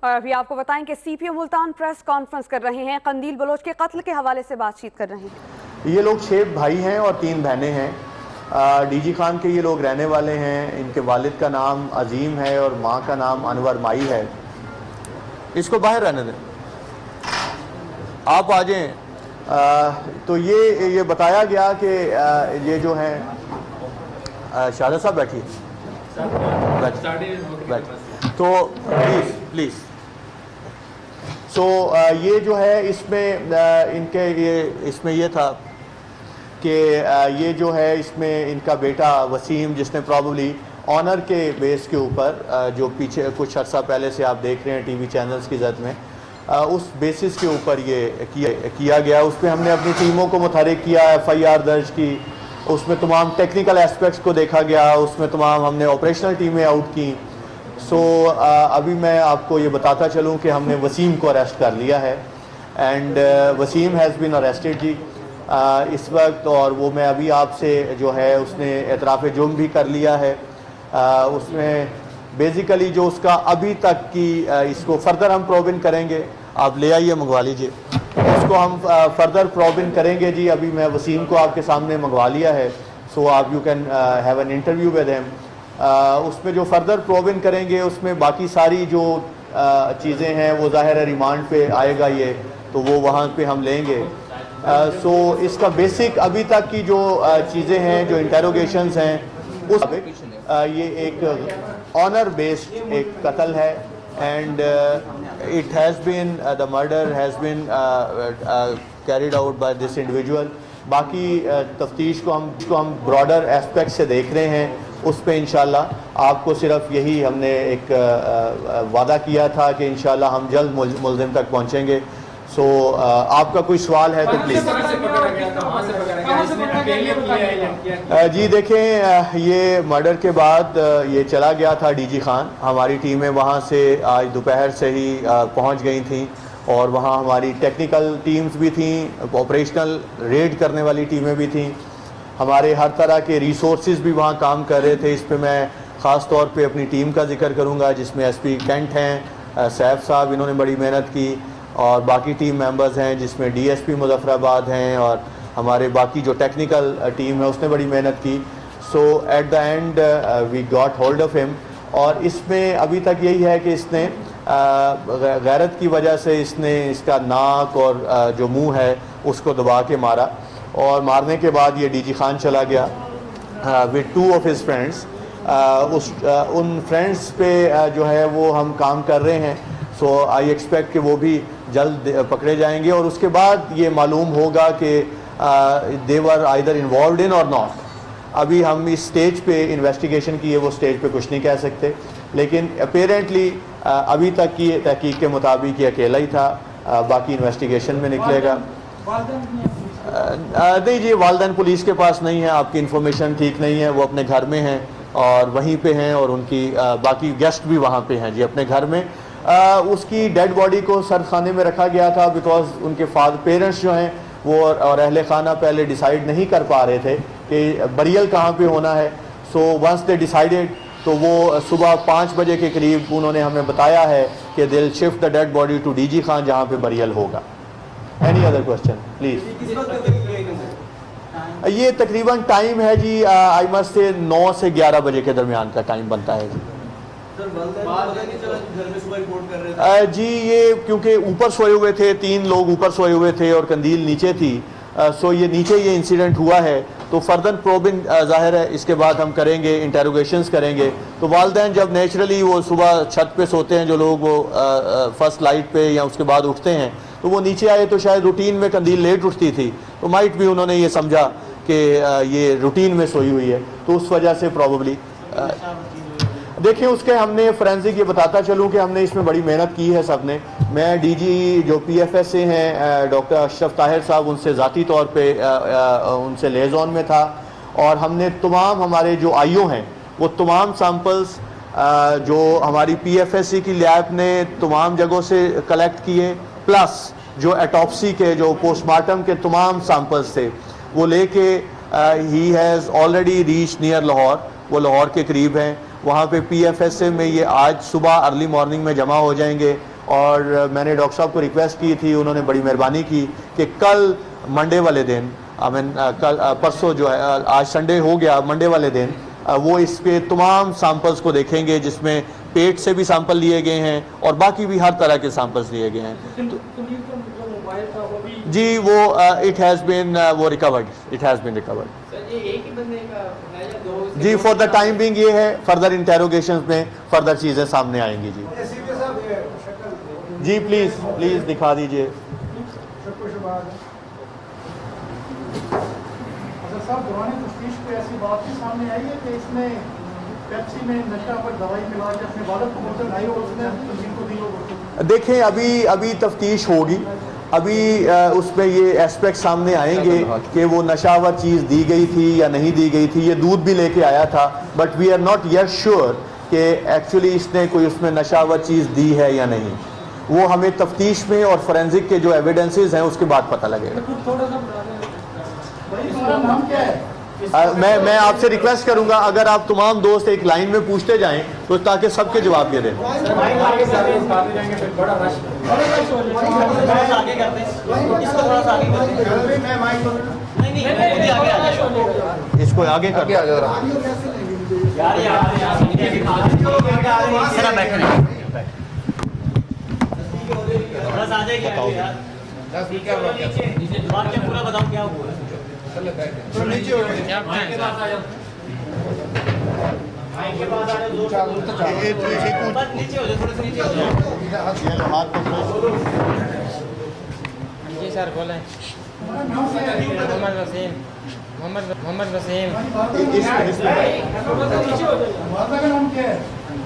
और अभी आपको बताएं कि सीपीओ मुल्तान प्रेस कॉन्फ्रेंस कर रहे हैं, कंदील बलोच के कत्ल के हवाले से बातचीत कर रहे हैं। ये लोग 6 भाई हैं और 3 बहनें हैं। डीजी खान के ये लोग रहने वाले हैं। इनके वालिद का नाम अजीम है और माँ का नाम अनवर माई है। इसको बाहर रहने दें, आप आ जाएं। तो ये बताया गया कि ये जो है शाहदा साहब बैठिए, तो प्लीज़। ये जो है इसमें इनके इसमें ये था कि ये जो है इसमें इनका बेटा वसीम, जिसने प्रॉब्ली ऑनर के बेस के ऊपर जो पीछे कुछ अर्सा पहले से आप देख रहे हैं टीवी चैनल्स की जद में, उस बेसिस के ऊपर ये किया गया। उस पर हमने अपनी टीमों को मुतहरिक किया, FIR दर्ज की, उसमें तमाम टेक्निकल एस्पेक्ट्स को देखा गया, उसमें तमाम हमने ऑपरेशनल टीमें आउट की। अभी मैं आपको ये बताता चलूँ कि हमने वसीम को अरेस्ट कर लिया है and Wasim has been arrested ji इस वक्त। और वो मैं अभी आपसे जो है उसने एतराफ़ जुर्म भी कर लिया है। उसमें बेसिकली जो उसका अभी तक की इसको फर्दर हम प्रोबिन करेंगे, आप ले आइए, मंगवा लीजिए, उसको हम फर्दर प्रोबिन करेंगे जी। अभी मैं वसीम को आपके सामने मंगवा लिया है, सो आप you can have an interview with him. उसमें जो फर्दर प्रोबिन करेंगे उसमें बाकी सारी जो चीज़ें हैं वो ज़ाहिर है रिमांड पे आएगा ये, तो वो वहाँ पे हम लेंगे। इसका बेसिक अभी तक की जो चीज़ें हैं, जो इंटेरोगेशंस हैं, उस ये एक ऑनर बेस्ड एक कत्ल है and it has been the murder has been carried out by this individual. बाकी तफ्तीश को हम ब्रॉडर एस्पेक्ट से देख रहे हैं। उस पर इंशाल्लाह आपको सिर्फ यही हमने एक वादा किया था कि इंशाल्लाह हम जल्द मुल्ज़िम तक पहुंचेंगे। आपका कोई सवाल है तो प्लीज़। जी देखें, ये मर्डर के बाद ये चला गया था डीजी खान। हमारी टीमें वहाँ से आज दोपहर से ही पहुँच गई थी और वहाँ हमारी टेक्निकल टीम्स भी थी, ऑपरेशनल रेड करने वाली टीमें भी थीं, हमारे हर तरह के रिसोर्सेज भी वहाँ काम कर रहे थे। इस पे मैं ख़ास तौर पे अपनी टीम का जिक्र करूँगा, जिसमें SP कैंट हैं, सैफ साहब, इन्होंने बड़ी मेहनत की, और बाकी टीम मेंबर्स हैं जिसमें DSP मुजफ्फराबाद हैं, और हमारे बाकी जो टेक्निकल टीम है उसने बड़ी मेहनत की। At the end we got hold of him. और इसमें अभी तक यही है कि इसने गैरत की वजह से इसने इसका नाक और जो मुंह है उसको दबा के मारा, और मारने के बाद ये डीजी खान चला गया विद 2 ऑफ हिज फ्रेंड्स। उन फ्रेंड्स पे जो है वो हम काम कर रहे हैं। आई एक्सपेक्ट कि वो भी जल्द पकड़े जाएंगे और उसके बाद ये मालूम होगा कि दे वर आइदर इन्वॉल्वड इन और नॉट। अभी हम इस स्टेज पे इन्वेस्टिगेशन की है, वो स्टेज पे कुछ नहीं कह सकते, लेकिन अपेरेंटली अभी तक की तहकीक के मुताबिक ये अकेला ही था। बाकी इन्वेस्टिगेशन में निकलेगा। नहीं जी, वालिदैन पुलिस के पास नहीं है, आपकी इन्फॉर्मेशन ठीक नहीं है, वो अपने घर में हैं और वहीं पे हैं, और उनकी बाकी गेस्ट भी वहाँ पे हैं जी अपने घर में। उसकी डेड बॉडी को सरखाने में रखा गया था बिकॉज उनके पेरेंट्स जो हैं वो और अहले खाना पहले डिसाइड नहीं कर पा रहे थे कि बरियल कहाँ पे होना है। वंस दे डिसाइडेड, तो वो सुबह 5 बजे के करीब उन्होंने हमें बताया है कि they will shift the dead body to DG Khan, जहाँ पे बरियल होगा। Any other question please. ये तकरीबन टाइम है जी, आई मस्ट से 9 से 11 बजे के दरमियान का टाइम बनता है जी। जी ये क्योंकि ऊपर सोए हुए थे, 3 लोग ऊपर सोए हुए थे और कंदील नीचे थी, ये नीचे ये इंसिडेंट हुआ है। तो फर्दर प्रोबिंग जाहिर है इसके बाद हम करेंगे, इंटेरोगेशंस करेंगे। तो वालिदैन जब नेचुरली वो सुबह छत पे सोते हैं, जो लोग वो फर्स्ट लाइट पे या उसके बाद उठते हैं, तो वो नीचे आए तो शायद रूटीन में कंदील लेट उठती थी, तो माइट भी उन्होंने ये समझा कि ये रूटीन में सोई हुई है, तो उस वजह से प्रॉबली देखिए उसके हमने फोरेंसिक ये बताता चलूँ कि हमने इसमें बड़ी मेहनत की है सब ने। मैं DG जो PFS से हैं डॉक्टर अशरफ ताहिर साहब, उनसे ज़ाती तौर पे उनसे लेज़ॉन में था, और हमने तमाम हमारे जो IO हैं वो तमाम सैम्पल्स जो हमारी PFSC की लैब ने तमाम जगहों से कलेक्ट किए, प्लस जो एटॉप्सी के जो पोस्टमार्टम के तमाम सैम्पल्स थे वो लेके he has already reach near Lahore, वो लाहौर के करीब हैं। वहाँ पे PFSA में ये आज सुबह अर्ली मॉर्निंग में जमा हो जाएंगे और मैंने डॉक्टर साहब को रिक्वेस्ट की थी, उन्होंने बड़ी मेहरबानी की कि कल मंडे वाले दिन कल परसों जो है, आज संडे हो गया, मंडे वाले दिन वो इसके तमाम सैंपल्स को देखेंगे, जिसमें पेट से भी सैंपल लिए गए हैं और बाकी भी हर तरह के सैंपल्स लिए गए हैं। जी वो इट हैज़ बीन वो recovered, it has been recovered. जी फॉर द टाइम बिंग ये है, फर्दर इंटेरोगेशन में फर्दर चीज़ें सामने आएंगी। जी प्लीज़ प्लीज़ दिखा दीजिए। साहब दौरान तफ्तीश पे ऐसी बात भी सामने आई है कि इसने पेप्सी में नशा पर दवाई मिला के अपने वालिद को बोतल लाई और उसने इनको दी हो। देखें अभी तफ्तीश होगी, अभी उसमें ये एस्पेक्ट सामने आएंगे कि वो नशावर चीज़ दी गई थी या नहीं दी गई थी। ये दूध भी लेके आया था, but we are not yet sure कि एक्चुअली इसने कोई उसमें नशावर चीज़ दी है या नहीं। वो हमें तफ्तीश में और फोरेंसिक के जो एविडेंसेस हैं उसके बाद पता लगेगा। मैं आपसे रिक्वेस्ट करूंगा, अगर आप तमाम दोस्त एक लाइन में पूछते जाएं तो ताकि सबके जवाब दे दें। इसको आगे कर पूरा बताओ क्या हुआ। नीचे हो जी सर बोलें। मोहम्मद वसीम।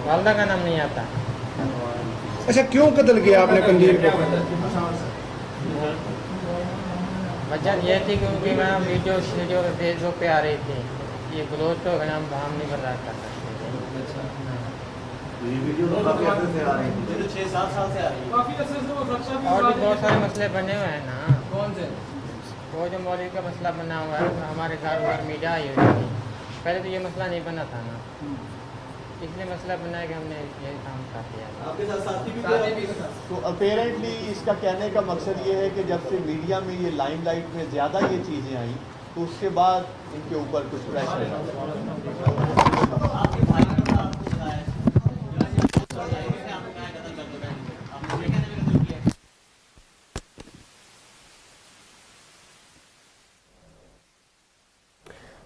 वालदा का नाम नहीं आता। अच्छा क्यों कत्ल किया आपने कंदील को? वजह यह थी क्योंकि मैं वीडियो फेसबुक पे आ रही थी, ये ग्रोथ तो हम नहीं बर्दाश्त कर सकते। और भी बहुत सारे मसले बने हुए हैं ना। कौन से? वो जो मौलवी का मसला बना हुआ है, हमारे घर मीडिया आई हुई थी। पहले तो ये मसला नहीं बना था ना, इसलिए मसला बना कि हमने ये काम कर दिया। आपके साथ साथी भी थे? तो अपेरेंटली इसका कहने का मकसद ये है कि जब से मीडिया में ये लाइमलाइट में ज़्यादा ये चीज़ें आई तो उसके बाद इनके ऊपर कुछ प्रेशर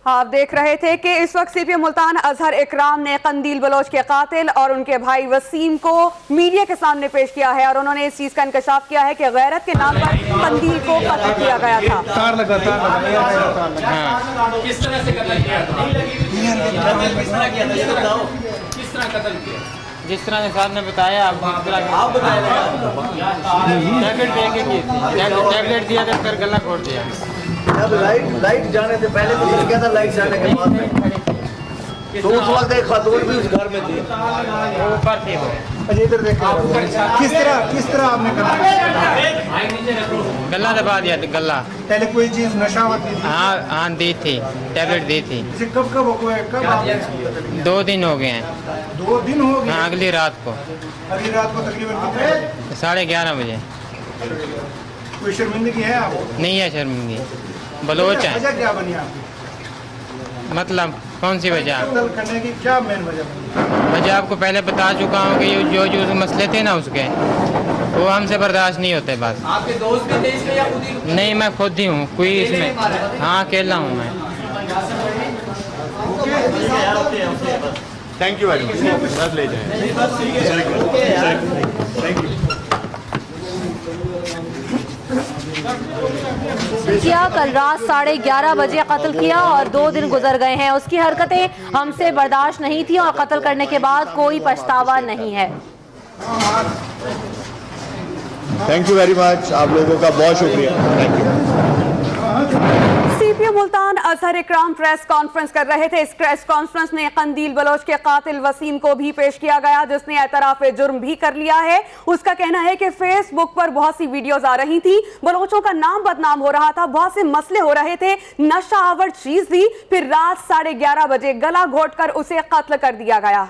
आप देख रहे थे कि इस वक्त सीपीएम मुल्तान अजहर इकराम ने कंदील बलोच के कातिल और उनके भाई वसीम को मीडिया के सामने पेश किया है और उन्होंने इस चीज का इंकशाफ किया है कि गैरत के नाम पर कंदील को कत्ल किया गया था। किस तरह से कत्ल किया था? किस तरह कत्ल किया? जिस तरह साहब ने बताया, आप टैबलेट दे के की थी, टैबलेट दिया था, फिर गला खोल दिया। जब लाइट जाने से पहले तो लग गया था, लाइट जाने के बाद में तो उस वक्त एक खातून भी उस घर में थी, ऊपर थी वो। इधर देखो किस तरह आपने गला दबा दिया था, गला। पहले कोई चीज नशावत थी? हाँ दी थी, टैबलेट दी थी। कब आपने 2 दिन हो गए हैं। 2 दिन हो गए? हाँ, अगली रात को तकरीबन कितने बजे? 11:30 बजे। कोई शर्मिंदगी है आपको? नहीं है शर्मिंदगी, बलोच है। वजह क्या बनी आपकी? मतलब कौन सी वजह? कत्ल करने की क्या मेन वजह बनी? वजह आपको पहले बता चुका हूँ कि जो मसले थे ना उसके, वो हमसे बर्दाश्त नहीं होते। बस आपके दोस्त भी थे इसमें या खुद ही? नहीं, मैं खुद ही हूँ, कोई इसमें। हाँ, अकेला हूँ मैं। Thank you very much. बस ले जाएं। किया कल रात 11:30 बजे कत्ल किया और 2 दिन गुजर गए हैं। उसकी हरकतें हमसे बर्दाश्त नहीं थी और कत्ल करने के बाद कोई पछतावा नहीं है। थैंक यू वेरी मच, आप लोगों का बहुत शुक्रिया। Thank you. CPM Multan Azhar Ikram press conference कर रहे थे। इस प्रेस कॉन्फ्रेंस में कंदील बलोच के कातिल वसीम को भी पेश किया गया, जिसने एतराफ जुर्म भी कर लिया है। उसका कहना है कि फेसबुक पर बहुत सी वीडियोस आ रही थी, बलोचों का नाम बदनाम हो रहा था, बहुत से मसले हो रहे थे, नशा आवर चीज दी, फिर रात 11:30 बजे गला घोटकर उसे कत्ल कर दिया गया।